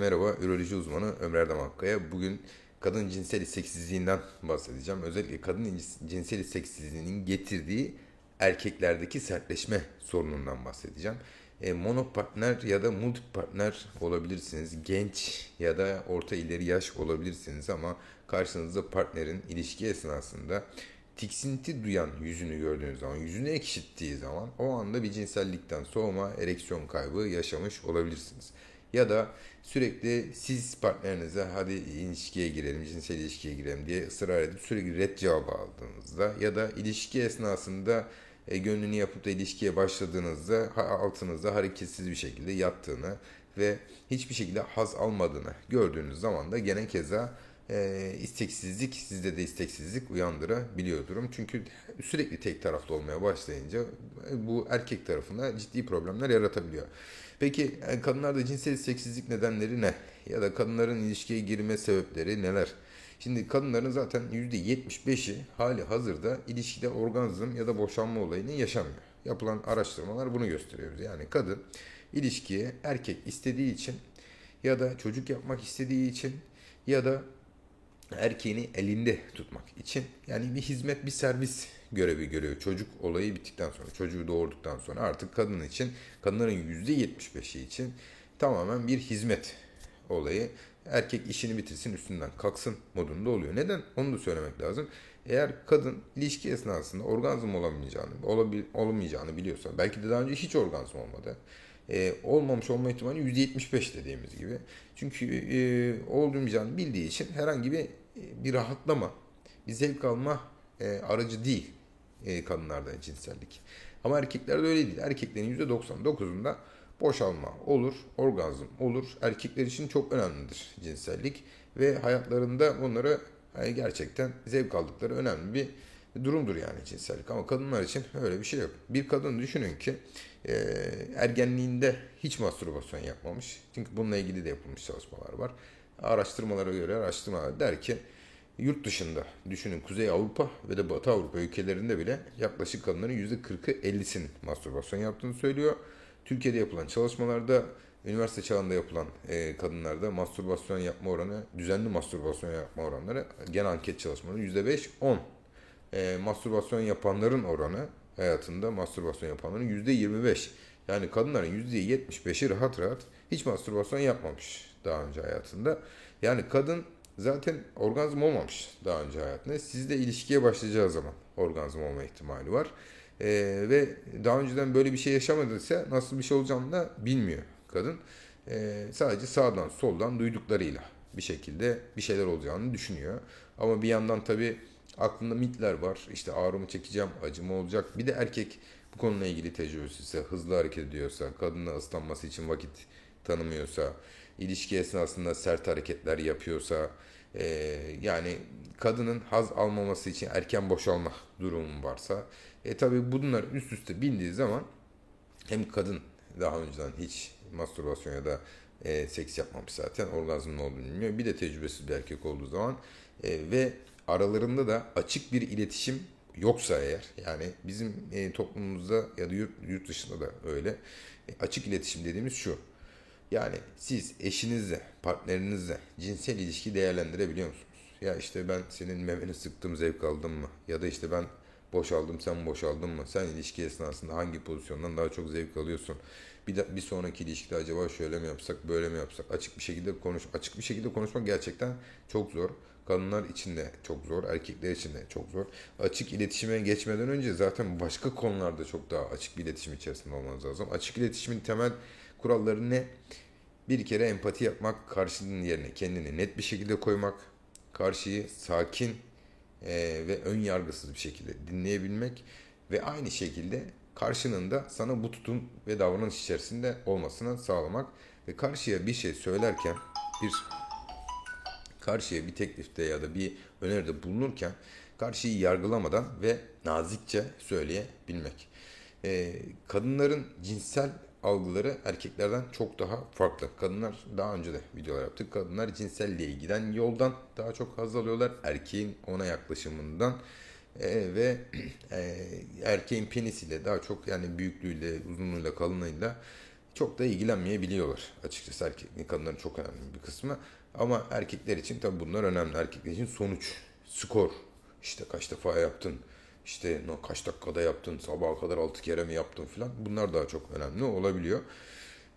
Merhaba, üroloji uzmanı Ömer Erdem Akkaya. Bugün kadın cinsel isteksizliğinden bahsedeceğim. Özellikle kadın cinsel isteksizliğinin getirdiği erkeklerdeki sertleşme sorunundan bahsedeceğim. Monopartner ya da multipartner olabilirsiniz. Genç ya da orta ileri yaş olabilirsiniz ama karşınızda partnerin ilişki esnasında tiksinti duyan yüzünü gördüğünüz zaman, yüzünü ekşittiği zaman o anda bir cinsellikten soğuma, ereksiyon kaybı yaşamış olabilirsiniz. Ya da sürekli siz partnerinize hadi ilişkiye girelim, cinsel ilişkiye girelim diye ısrar edip sürekli red cevabı aldığınızda ya da ilişki esnasında gönlünü yapıp da ilişkiye başladığınızda altınızda hareketsiz bir şekilde yattığını ve hiçbir şekilde haz almadığını gördüğünüz zaman da gene keza isteksizlik, sizde de isteksizlik uyandırabiliyor durum. Çünkü sürekli tek taraflı olmaya başlayınca bu erkek tarafına ciddi problemler yaratabiliyor. Peki kadınlarda cinsel isteksizlik nedenleri ne? Ya da kadınların ilişkiye girme sebepleri neler? Şimdi kadınların zaten %75'i hali hazırda ilişkide orgazm ya da boşanma olayını yaşamıyor. Yapılan araştırmalar bunu gösteriyor. Yani kadın ilişkiye erkek istediği için ya da çocuk yapmak istediği için ya da erkeğini elinde tutmak için yani bir hizmet, bir servis görevi görüyor. Çocuk olayı bittikten sonra, çocuğu doğurduktan sonra artık kadın için, kadınların %75'i için tamamen bir hizmet olayı. Erkek işini bitirsin, üstünden kalksın modunda oluyor. Neden? Onu da söylemek lazım. Eğer kadın ilişki esnasında orgazm olamayacağını biliyorsa, belki de daha önce hiç orgazm olmadı. Olmamış olma ihtimali %75 dediğimiz gibi. Çünkü olmayacağını bildiği için herhangi bir rahatlama, bir zevk alma aracı değil kadınlarda cinsellik. Ama erkeklerde öyle değil. Erkeklerin %99'unda boşalma olur, orgazm olur. Erkekler için çok önemlidir cinsellik ve hayatlarında onlara gerçekten zevk aldıkları önemli bir durumdur yani cinsellik. Ama kadınlar için öyle bir şey yok. Bir kadın düşünün ki e, ergenliğinde hiç mastürbasyon yapmamış. Çünkü bununla ilgili de yapılmış çalışmalar var. Araştırmalara göre araştırmalar der ki yurt dışında düşünün Kuzey Avrupa ve de Batı Avrupa ülkelerinde bile yaklaşık kadınların %40'ı 50'sinin mastürbasyon yaptığını söylüyor. Türkiye'de yapılan çalışmalarda üniversite çağında yapılan kadınlarda mastürbasyon yapma oranı, düzenli mastürbasyon yapma oranları genel anket çalışmaları %5-10. Mastürbasyon yapanların oranı hayatında mastürbasyon yapanların %25. Yani kadınların %75'i rahat rahat hiç mastürbasyon yapmamış daha önce hayatında. Yani kadın zaten orgazm olmamış daha önce hayatında. Sizle ilişkiye başlayacağı zaman orgazm olma ihtimali var. Ve daha önceden böyle bir şey yaşamadıysa nasıl bir şey olacağını da bilmiyor kadın. Sadece sağdan soldan duyduklarıyla bir şekilde bir şeyler olacağını düşünüyor. Ama bir yandan tabii aklında mitler var. İşte ağrımı çekeceğim, acımı olacak. Bir de erkek bu konuyla ilgili tecrübesizse, hızlı hareket ediyorsa, kadınla ıslanması için vakit tanımıyorsa, ilişki esnasında sert hareketler yapıyorsa, yani kadının haz almaması için erken boşalma durumu varsa, tabii bunlar üst üste bindiği zaman hem kadın daha önceden hiç mastürbasyon ya da seks yapmamış zaten orgazmın olduğunu bilmiyor. Bir de tecrübesiz bir erkek olduğu zaman ve aralarında da açık bir iletişim yoksa eğer yani bizim toplumumuzda ya da yurt dışında da öyle açık iletişim dediğimiz şu. Yani siz eşinizle, partnerinizle cinsel ilişki değerlendirebiliyor musunuz? Ya işte ben senin memeni sıktım, zevk aldım mı? Ya da işte ben boşaldım, sen boşaldın mı? Sen ilişki esnasında hangi pozisyondan daha çok zevk alıyorsun? Bir sonraki ilişkide acaba şöyle mi yapsak, böyle mi yapsak? Açık bir şekilde konuşmak gerçekten çok zor. Kadınlar için de çok zor, erkekler için de çok zor. Açık iletişime geçmeden önce zaten başka konularda çok daha açık bir iletişim içerisinde olmanız lazım. Açık iletişimin temel kuralları ne? Bir kere empati yapmak, karşının yerine kendini net bir şekilde koymak, karşıyı sakin ve ön yargısız bir şekilde dinleyebilmek ve aynı şekilde karşının da sana bu tutum ve davranış içerisinde olmasını sağlamak ve bir karşıya bir teklifte ya da bir öneride bulunurken karşıyı yargılamadan ve nazikçe söyleyebilmek. Kadınların cinsel algıları erkeklerden çok daha farklı. Kadınlar daha önce de videolar yaptık. Kadınlar cinselliğe giden yoldan daha çok haz alıyorlar. Erkeğin ona yaklaşımından ve erkeğin penisiyle daha çok yani büyüklüğüyle, uzunluğuyla, kalınlığıyla çok da ilgilenmeyebiliyorlar. Açıkçası kadınların çok önemli bir kısmı. Ama erkekler için tabii bunlar önemli. Erkekler için sonuç, skor, işte kaç defa yaptın, işte kaç dakikada yaptın, sabaha kadar 6 kere mi yaptın filan. Bunlar daha çok önemli olabiliyor.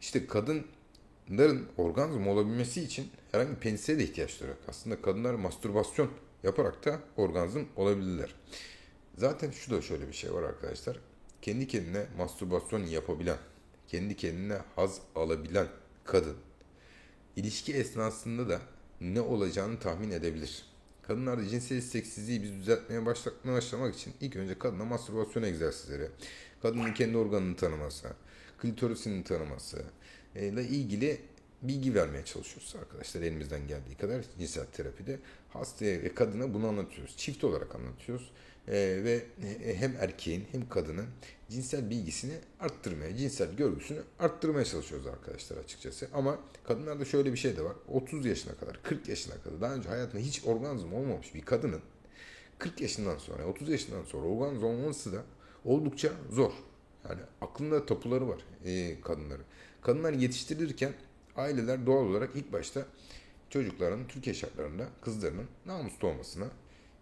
İşte kadınların orgazm olabilmesi için herhangi bir penise de ihtiyaçları yok. Aslında kadınlar mastürbasyon yaparak da orgazm olabilirler. Zaten şu da şöyle bir şey var arkadaşlar. Kendi kendine mastürbasyon yapabilen, kendi kendine haz alabilen kadın ilişki esnasında da ne olacağını tahmin edebilir. Kadınlarda cinsel isteksizliği biz düzeltmeye başlamak için ilk önce kadına mastürbasyon egzersizleri, kadının kendi organını tanıması, klitorisini tanıması ile ilgili bilgi vermeye çalışıyoruz arkadaşlar elimizden geldiği kadar cinsel terapide. Hastaya ve kadına bunu anlatıyoruz. Çift olarak anlatıyoruz. Ve hem erkeğin hem kadının cinsel bilgisini arttırmaya, cinsel görgüsünü arttırmaya çalışıyoruz arkadaşlar açıkçası. Ama kadınlarda şöyle bir şey de var. 30 yaşına kadar, 40 yaşına kadar daha önce hayatında hiç orgazm olmamış bir kadının 40 yaşından sonra, 30 yaşından sonra orgazm olması da oldukça zor. Yani aklında tapuları var kadınların. Kadınlar yetiştirilirken aileler doğal olarak ilk başta çocukların Türkiye şartlarında kızlarının namuslu olmasına,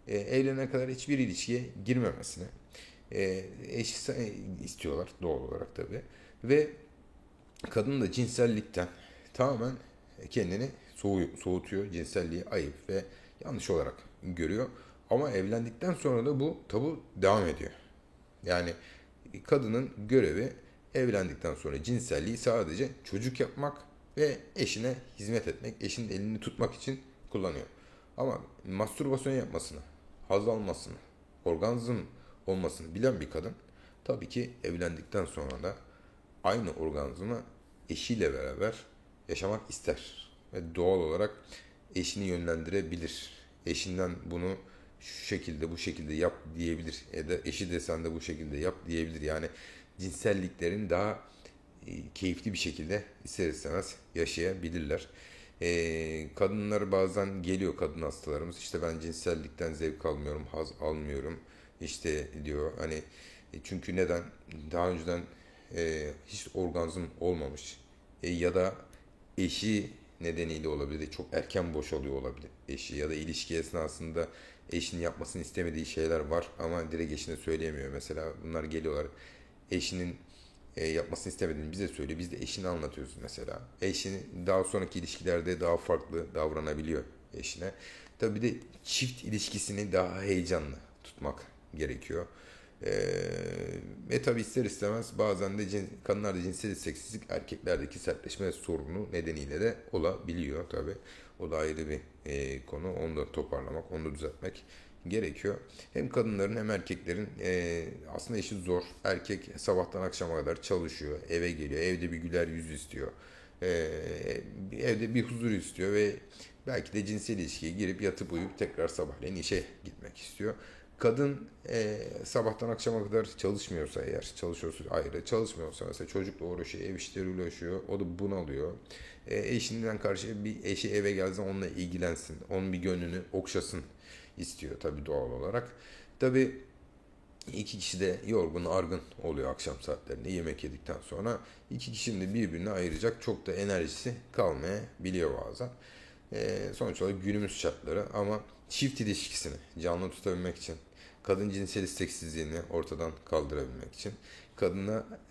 evlenene kadar hiçbir ilişkiye girmemesine eş istiyorlar doğal olarak tabii. Ve kadın da cinsellikten tamamen kendini soğutuyor. Cinselliği ayıp ve yanlış olarak görüyor. Ama evlendikten sonra da bu tabu devam ediyor. Yani kadının görevi evlendikten sonra cinselliği sadece çocuk yapmak ve eşine hizmet etmek, eşinin elini tutmak için kullanıyor. Ama mastürbasyon yapmasını, haz almasını, orgazm olmasını bilen bir kadın tabii ki evlendikten sonra da aynı orgazmı eşiyle beraber yaşamak ister. Ve doğal olarak eşini yönlendirebilir. Eşinden bunu şu şekilde bu şekilde yap diyebilir. Ya da eşi de sen de bu şekilde yap diyebilir. Yani cinselliklerin daha keyifli bir şekilde ister istemez yaşayabilirler. Kadınlar bazen geliyor kadın hastalarımız işte ben cinsellikten zevk almıyorum, haz almıyorum işte diyor hani çünkü neden daha önceden hiç orgazm olmamış ya da eşi nedeniyle olabilir çok erken boşalıyor olabilir eşi ya da ilişki esnasında eşinin yapmasını istemediği şeyler var ama direkt eşine söyleyemiyor mesela bunlar geliyorlar eşinin yapmasını istemediğini bize söylüyor. Biz de eşini anlatıyoruz mesela. Eşini daha sonraki ilişkilerde daha farklı davranabiliyor eşine. Tabii bir de çift ilişkisini daha heyecanlı tutmak gerekiyor. Ee, Ve tabii ister istemez bazen de kadınlarda cinsel isteksizlik erkeklerdeki sertleşme sorunu nedeniyle de olabiliyor tabii. O da ayrı bir konu. Onu da toparlamak, onu da düzeltmek gerekiyor. Hem kadınların hem erkeklerin aslında işi zor. Erkek sabahtan akşama kadar çalışıyor, eve geliyor, evde bir güler yüz istiyor. E, Evde bir huzur istiyor ve belki de cinsel ilişkiye girip yatıp uyuyup tekrar sabahleyin işe gitmek istiyor. Kadın sabahtan akşama kadar çalışmıyorsa eğer, çalışıyorsa ayrı, çalışmıyorsa mesela çocukla uğraşıyor, ev işleriyle uğraşıyor, o da bunalıyor. Eşinden karşı bir eşi eve gelsin onunla ilgilensin, onun bir gönlünü okşasın istiyor tabii doğal olarak. Tabii iki kişi de yorgun, argın oluyor akşam saatlerinde yemek yedikten sonra. İki kişinin de birbirine ayıracak çok da enerjisi kalmayabiliyor bazen. Sonuç olarak günümüz şartları ama çift ilişkisini canlı tutabilmek için, kadın cinsel isteksizliğini ortadan kaldırabilmek için,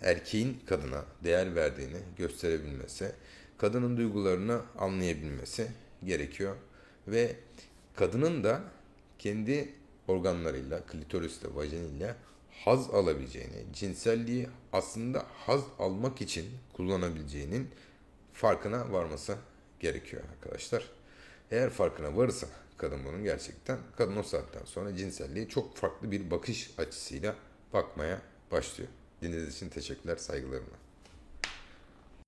erkeğin kadına değer verdiğini gösterebilmesi, kadının duygularını anlayabilmesi gerekiyor. Ve kadının da kendi organlarıyla, klitorisle, vajiniyle haz alabileceğini, cinselliği aslında haz almak için kullanabileceğinin farkına varması gerekiyor arkadaşlar. Eğer farkına varırsa kadın bunun gerçekten, kadın o saatten sonra cinselliği çok farklı bir bakış açısıyla bakmaya başlıyor. Dinlediğiniz için teşekkürler, saygılarımla.